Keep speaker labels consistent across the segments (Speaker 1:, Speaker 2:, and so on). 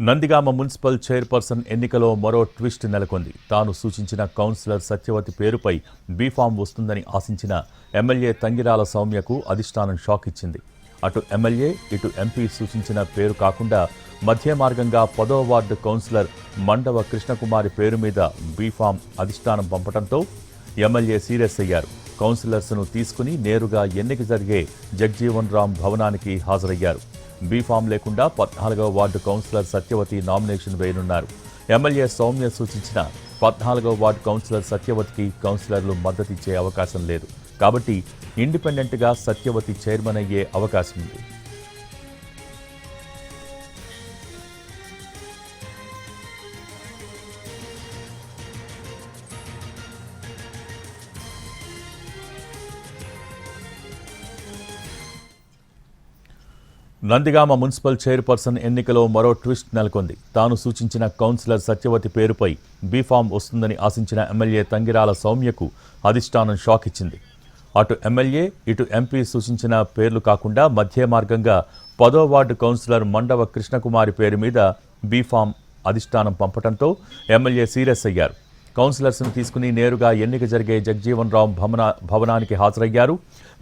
Speaker 1: Nandigama municipal chairperson ఎన్నికలో మరో twist నెలకొంది. తాను సూచించిన కౌన్సిలర్ సత్యవతి పేరుపై బీఫామ్ వస్తుందని ఆశించిన ఎమ్మెల్యే తంగిరాల సౌమ్యకు అధిష్టానం షాక్ ఇచ్చింది. అటు ఎమ్మెల్యే ఇటు ఎంపీ సూచించిన పేరు కాకుండా మధ్య మార్గంగా 10వ వార్డు కౌన్సిలర్ మండవ కృష్ణకుమారి పేరు మీద బీఫామ్ అధిష్టానం పంపడంతో ఎమ్మెల్యే సీరియస్ అయ్యారు. కౌన్సిలర్స్ను తీసుకుని నేరుగా ఎన్నిక జరిగే జగ్జీవన్ రామ్ భవనానికి హాజరయ్యారు. బీఫామ్ లేకుండా 14వ వార్డు కౌన్సిలర్ సత్యవతి నామినేషన్ వేయనున్నారు. ఎమ్మెల్యే సౌమ్య సూచించిన 14వ వార్డు కౌన్సిలర్ సత్యవతికి కౌన్సిలర్లు మద్దతిచ్చే అవకాశం లేదు. కాబట్టి ఇండిపెండెంట్గా సత్యవతి చైర్మన్ అయ్యే అవకాశం ఉంది. నందిగామ మున్సిపల్ చైర్పర్సన్ ఎన్నికలో మరో ట్విస్ట్ నెలకొంది. తాను సూచించిన కౌన్సిలర్ సత్యవతి పేరుపై బీఫామ్ వస్తుందని ఆశించిన ఎమ్మెల్యే తంగిరాల సౌమ్యకు అధిష్టానం షాక్ ఇచ్చింది. అటు ఎమ్మెల్యే ఇటు ఎంపీ సూచించిన పేర్లు కాకుండా మధ్య మార్గంగా 10వ వార్డు కౌన్సిలర్ మండవ కృష్ణకుమారి పేరు మీద బీఫామ్ అధిష్టానం పంపడంతో ఎమ్మెల్యే సీరియస్ అయ్యారు. కౌన్సిలర్స్ను తీసుకుని నేరుగా ఎన్నిక జరిగే జగ్జీవన్ రామ్ భవనానికి హాజరయ్యారు.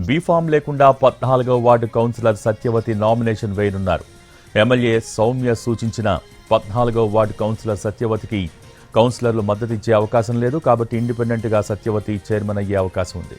Speaker 1: బీఫామ్ లేకుండా 14వ వార్డు కౌన్సిలర్ సత్యవతి నామినేషన్ వేయనున్నారు. ఎమ్మెల్యే సౌమ్య సూచించిన 14వ వార్డు కౌన్సిలర్ సత్యవతికి కౌన్సిలర్లు మద్దతిచ్చే అవకాశం లేదు. కాబట్టి ఇండిపెండెంట్గా సత్యవతి చైర్మన్ అయ్యే అవకాశం ఉంది.